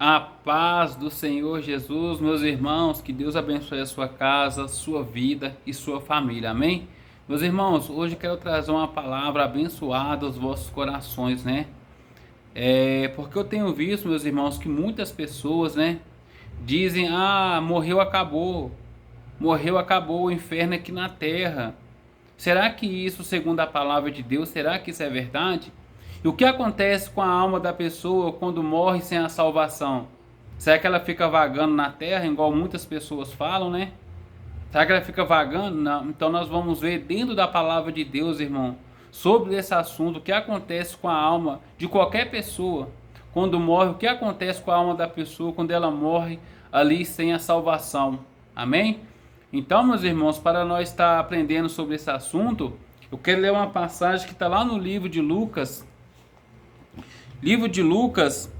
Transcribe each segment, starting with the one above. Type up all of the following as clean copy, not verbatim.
A paz do Senhor Jesus, meus irmãos, que Deus abençoe a sua casa, sua vida e sua família, amém? Meus irmãos, hoje quero trazer uma palavra abençoada aos vossos corações, né? Porque eu tenho visto, meus irmãos, que muitas pessoas, né, dizem: ah, morreu, acabou o inferno aqui na terra. Será que isso, segundo a palavra de Deus, será que isso é verdade? E o que acontece com a alma da pessoa quando morre sem a salvação? Será que ela fica vagando na terra, igual muitas pessoas falam, né? Será que ela fica vagando? Não. Então nós vamos ver dentro da palavra de Deus, irmão, sobre esse assunto, o que acontece com a alma de qualquer pessoa quando morre, o que acontece com a alma da pessoa quando ela morre ali sem a salvação. Amém? Então, meus irmãos, para nós estar aprendendo sobre esse assunto, eu quero ler uma passagem que está lá no livro de Lucas,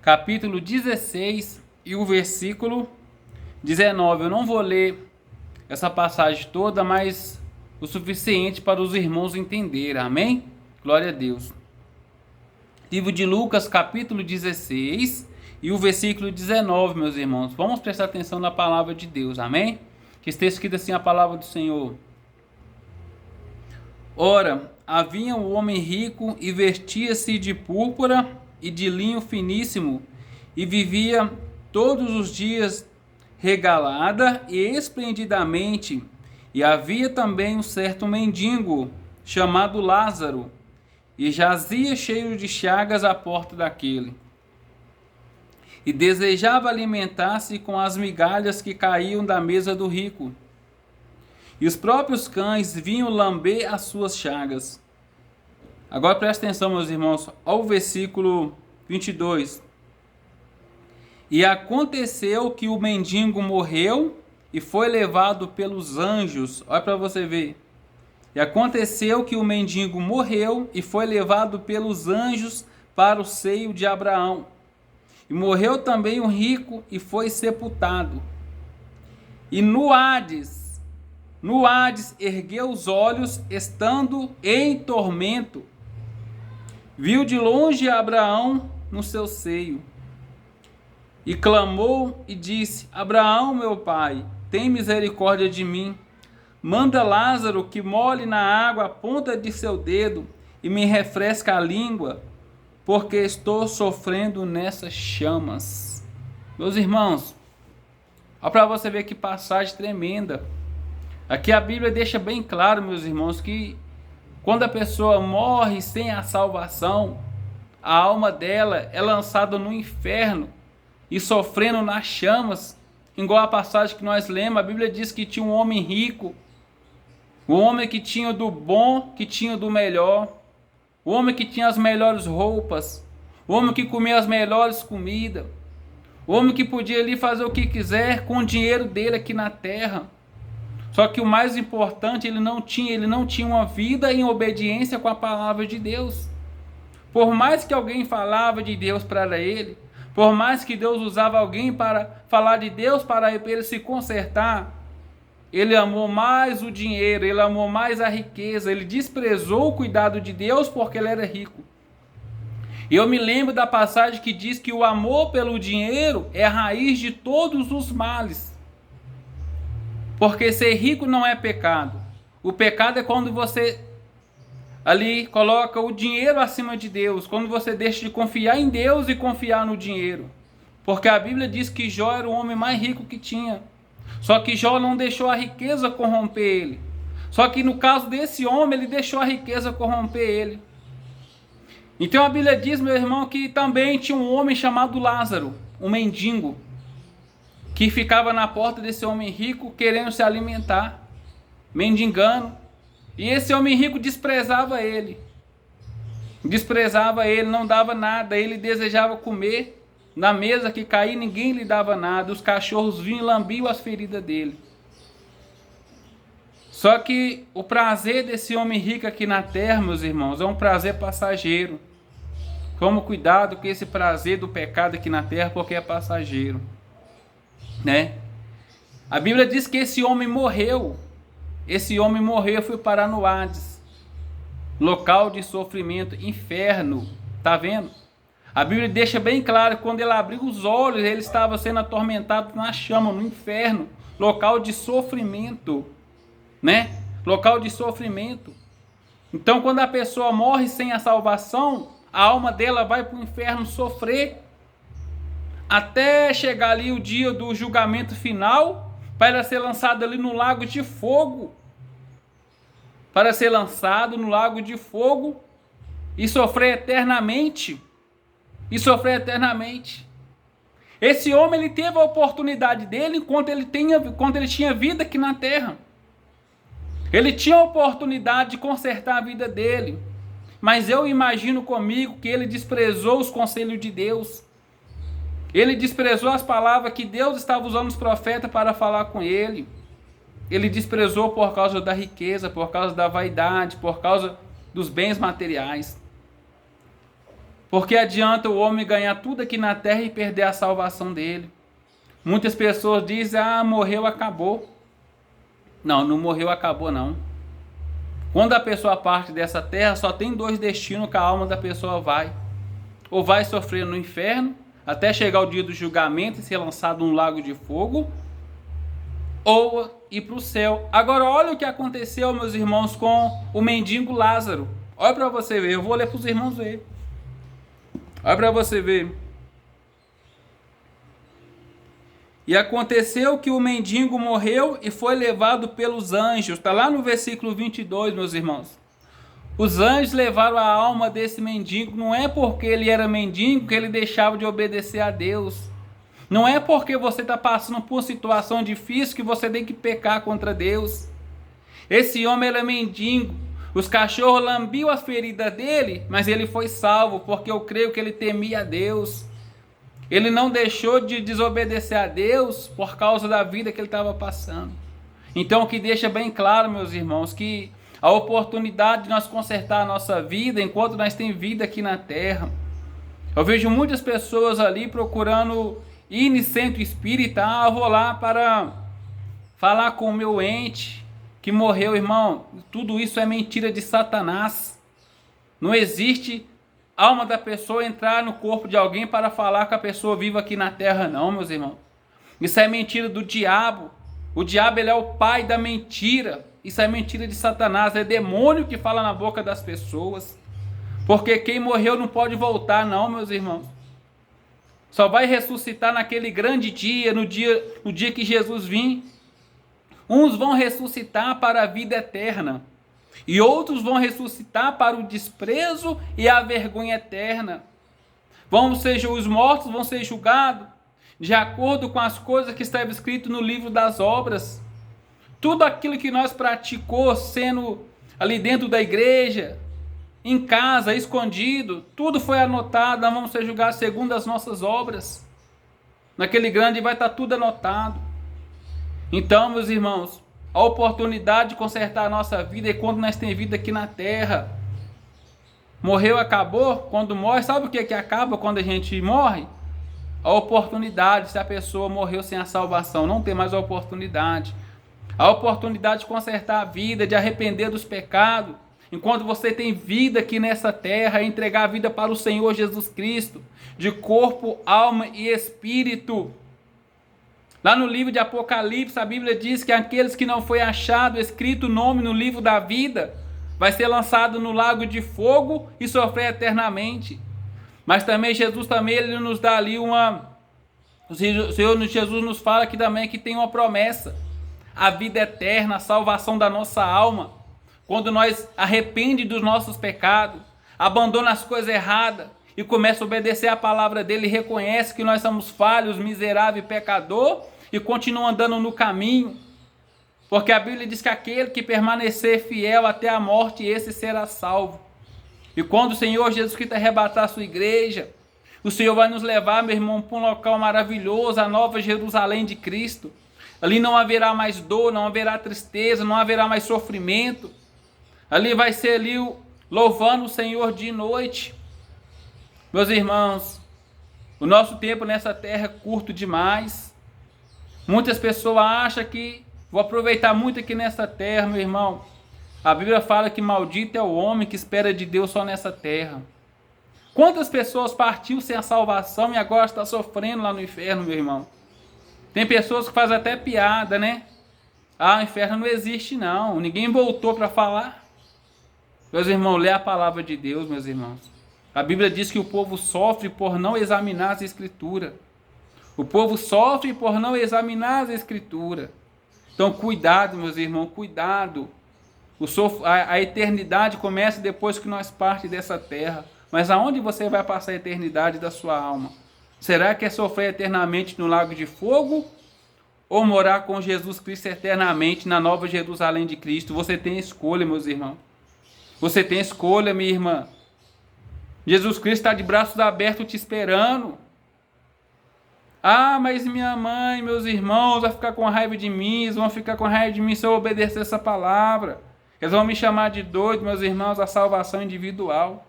capítulo 16 e o versículo 19. Eu não vou ler essa passagem toda, mas o suficiente para os irmãos entenderem. Amém? Glória a Deus. Livro de Lucas, capítulo 16 e o versículo 19, meus irmãos. Vamos prestar atenção na palavra de Deus. Amém? Que está escrito assim a palavra do Senhor. Ora, havia um homem rico e vestia-se de púrpura e de linho finíssimo e vivia todos os dias regalada e esplendidamente. E havia também um certo mendigo chamado Lázaro, e jazia cheio de chagas à porta daquele, e desejava alimentar-se com as migalhas que caíam da mesa do rico. E os próprios cães vinham lamber as suas chagas. Agora presta atenção, meus irmãos, ao versículo 22. E aconteceu que o mendigo morreu e foi levado pelos anjos. Olha para você ver. E aconteceu que o mendigo morreu e foi levado pelos anjos para o seio de Abraão. E morreu também o rico e foi sepultado. E no Hades ergueu os olhos, estando em tormento. Viu de longe Abraão no seu seio. E clamou e disse: Abraão, meu pai, tem misericórdia de mim. Manda Lázaro que molhe na água a ponta de seu dedo e me refresca a língua, porque estou sofrendo nessas chamas. Meus irmãos, olha para você ver que passagem tremenda. Aqui a Bíblia deixa bem claro, meus irmãos, que quando a pessoa morre sem a salvação, a alma dela é lançada no inferno e sofrendo nas chamas. Igual a passagem que nós lemos, a Bíblia diz que tinha um homem rico, o homem que tinha do bom, que tinha do melhor, o homem que tinha as melhores roupas, o homem que comia as melhores comidas, o homem que podia ali fazer o que quiser com o dinheiro dele aqui na terra. Só que o mais importante, ele não tinha uma vida em obediência com a palavra de Deus. Por mais que alguém falava de Deus para ele, por mais que Deus usava alguém para falar de Deus para ele se consertar, ele amou mais o dinheiro, ele amou mais a riqueza, ele desprezou o cuidado de Deus porque ele era rico. E eu me lembro da passagem que diz que o amor pelo dinheiro é a raiz de todos os males. Porque ser rico não é pecado. O pecado é quando você ali coloca o dinheiro acima de Deus, quando você deixa de confiar em Deus e confiar no dinheiro. Porque a Bíblia diz que Jó era o homem mais rico que tinha. Só que Jó não deixou a riqueza corromper ele. Só que no caso desse homem, ele deixou a riqueza corromper ele. Então a Bíblia diz, meu irmão, que também tinha um homem chamado Lázaro, um mendigo, que ficava na porta desse homem rico querendo se alimentar, mendigando. E esse homem rico desprezava ele, não dava nada, ele desejava comer. Na mesa que caía, ninguém lhe dava nada, os cachorros vinham e lambiam as feridas dele. Só que o prazer desse homem rico aqui na terra, meus irmãos, é um prazer passageiro. Tome cuidado com esse prazer do pecado aqui na terra, porque é passageiro, né? A Bíblia diz que esse homem morreu e foi parar no Hades, local de sofrimento, inferno, tá vendo? A Bíblia deixa bem claro que quando ele abriu os olhos, ele estava sendo atormentado na chama, no inferno, local de sofrimento, né? Local de sofrimento. Então, quando a pessoa morre sem a salvação, a alma dela vai para o inferno sofrer, até chegar ali o dia do julgamento final, para ela ser lançada ali no lago de fogo, para ser lançado no lago de fogo e sofrer eternamente. E sofrer eternamente. Esse homem, ele teve a oportunidade dele enquanto ele tinha vida aqui na terra. Ele tinha a oportunidade de consertar a vida dele. Mas eu imagino comigo que ele desprezou os conselhos de Deus. Ele desprezou as palavras que Deus estava usando os profetas para falar com ele. Ele desprezou por causa da riqueza, por causa da vaidade, por causa dos bens materiais. Porque adianta o homem ganhar tudo aqui na terra e perder a salvação dele. Muitas pessoas dizem, morreu, acabou. Não, não morreu, acabou não. Quando a pessoa parte dessa terra, só tem dois destinos que a alma da pessoa vai. Ou vai sofrer no inferno, até chegar o dia do julgamento e ser lançado num lago de fogo, ou ir para o céu. Agora olha o que aconteceu, meus irmãos, com o mendigo Lázaro. Olha para você ver, eu vou ler para os irmãos ver. Olha para você ver. E aconteceu que o mendigo morreu e foi levado pelos anjos. Está lá no versículo 22, meus irmãos. Os anjos levaram a alma desse mendigo. Não é porque ele era mendigo que ele deixava de obedecer a Deus. Não é porque você está passando por uma situação difícil que você tem que pecar contra Deus. Esse homem era mendigo. Os cachorros lambiam as feridas dele, mas ele foi salvo, porque eu creio que ele temia a Deus. Ele não deixou de desobedecer a Deus por causa da vida que ele estava passando. Então, o que deixa bem claro, meus irmãos, que a oportunidade de nós consertar a nossa vida, enquanto nós temos vida aqui na terra. Eu vejo muitas pessoas ali procurando ir no centro espírita, vou lá para falar com o meu ente que morreu, irmão. Tudo isso é mentira de Satanás. Não existe alma da pessoa entrar no corpo de alguém para falar com a pessoa viva aqui na terra, não, meus irmãos. Isso é mentira do diabo. O diabo, ele é o pai da mentira. Isso é mentira de Satanás. É demônio que fala na boca das pessoas. Porque quem morreu não pode voltar, não, meus irmãos. Só vai ressuscitar naquele grande dia, no dia que Jesus vir. Uns vão ressuscitar para a vida eterna, e outros vão ressuscitar para o desprezo e a vergonha eterna. Os mortos vão ser julgados de acordo com as coisas que estava escrito no livro das obras. Tudo aquilo que nós praticou sendo ali dentro da igreja, em casa, escondido, tudo foi anotado. Nós vamos ser julgados segundo as nossas obras. Naquele grande vai estar tudo anotado. Então, meus irmãos, a oportunidade de consertar a nossa vida é quando nós temos vida aqui na terra. Morreu, acabou. Quando morre, sabe o que acaba quando a gente morre? A oportunidade. Se a pessoa morreu sem a salvação, não tem mais a oportunidade. A oportunidade de consertar a vida, de arrepender dos pecados. Enquanto você tem vida aqui nessa terra, entregar a vida para o Senhor Jesus Cristo, de corpo, alma e espírito. Lá no livro de Apocalipse, a Bíblia diz que aqueles que não foi achado, escrito o nome no livro da vida, vai ser lançado no lago de fogo e sofrer eternamente. Mas também Jesus ele nos dá ali o Senhor Jesus nos fala que também que tem uma promessa. A vida eterna, a salvação da nossa alma. Quando nós arrependemos dos nossos pecados, abandona as coisas erradas e começa a obedecer a palavra dele, e reconhece que nós somos falhos, miserável e pecador, e continua andando no caminho, porque a Bíblia diz que aquele que permanecer fiel até a morte, esse será salvo. E quando o Senhor Jesus Cristo arrebatar a sua igreja, o Senhor vai nos levar, meu irmão, para um local maravilhoso, a nova Jerusalém de Cristo. Ali não haverá mais dor, não haverá tristeza, não haverá mais sofrimento. Ali vai ser ali louvando o Senhor de noite. Meus irmãos, o nosso tempo nessa terra é curto demais. Muitas pessoas acham que vou aproveitar muito aqui nessa terra, meu irmão. A Bíblia fala que maldito é o homem que espera de Deus só nessa terra. Quantas pessoas partiu sem a salvação e agora está sofrendo lá no inferno, meu irmão? Tem pessoas que fazem até piada, né? Ah, o inferno não existe não, ninguém voltou para falar. Meus irmãos, lê a palavra de Deus, meus irmãos. A Bíblia diz que o povo sofre por não examinar as Escrituras. O povo sofre por não examinar as Escrituras. Então, cuidado, meus irmãos, cuidado. A eternidade começa depois que nós partimos dessa terra. Mas aonde você vai passar a eternidade da sua alma? Será que é sofrer eternamente no lago de fogo? Ou morar com Jesus Cristo eternamente na nova Jerusalém de Cristo? Você tem escolha, meus irmãos. Você tem escolha, minha irmã. Jesus Cristo está de braços abertos te esperando. Ah, mas minha mãe, meus irmãos vão ficar com raiva de mim, eles vão ficar com raiva de mim se eu obedecer essa palavra. Eles vão me chamar de doido, meus irmãos, a salvação individual.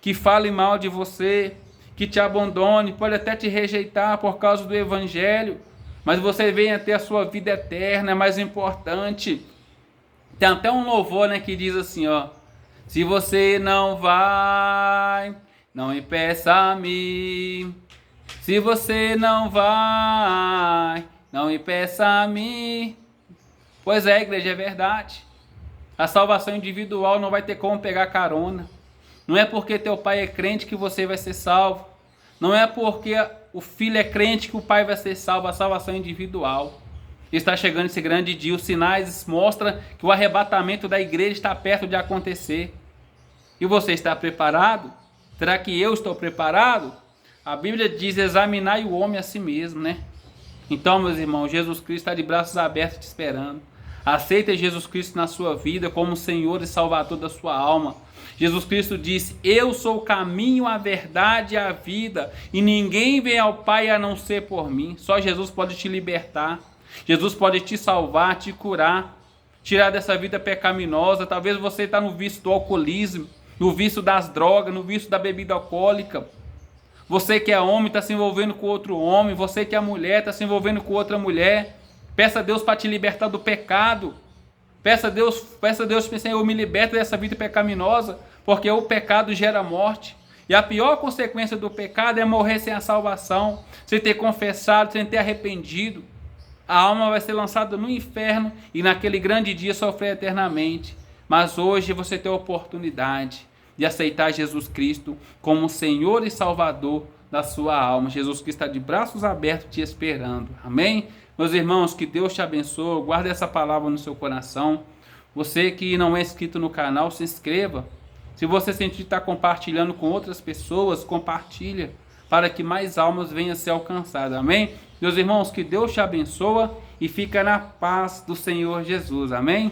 Que fale mal de você, que te abandone, pode até te rejeitar por causa do evangelho, mas você venha ter a sua vida eterna, é mais importante. Tem até um louvor, né, que diz assim, ó: se você não vai, não impeça-me. Se você não vai, não impeça-me. Pois é, igreja, é verdade. A salvação individual não vai ter como pegar carona. Não é porque teu pai é crente que você vai ser salvo. Não é porque o filho é crente que o pai vai ser salvo. A salvação é individual. Está chegando esse grande dia. Os sinais mostram que o arrebatamento da igreja está perto de acontecer. E você está preparado? Será que eu estou preparado? A Bíblia diz: examinai o homem a si mesmo, né? Então, meus irmãos, Jesus Cristo está de braços abertos te esperando. Aceita Jesus Cristo na sua vida como Senhor e Salvador da sua alma. Jesus Cristo disse: eu sou o caminho, a verdade e a vida, e ninguém vem ao Pai a não ser por mim. Só Jesus pode te libertar. Jesus pode te salvar, te curar, tirar dessa vida pecaminosa. Talvez você está no vício do alcoolismo, no vício das drogas, no vício da bebida alcoólica. Você que é homem está se envolvendo com outro homem. Você que é mulher está se envolvendo com outra mulher. Peça a Deus para te libertar do pecado. Peça a Deus, Senhor, me liberta dessa vida pecaminosa, porque o pecado gera morte. E a pior consequência do pecado é morrer sem a salvação, sem ter confessado, sem ter arrependido. A alma vai ser lançada no inferno e naquele grande dia sofrer eternamente. Mas hoje você tem a oportunidade de aceitar Jesus Cristo como Senhor e Salvador da sua alma. Jesus Cristo está de braços abertos te esperando. Amém? Meus irmãos, que Deus te abençoe. Guarde essa palavra no seu coração. Você que não é inscrito no canal, se inscreva. Se você sentir estar compartilhando com outras pessoas, compartilha, para que mais almas venham a ser alcançadas. Amém? Meus irmãos, que Deus te abençoe e fica na paz do Senhor Jesus. Amém?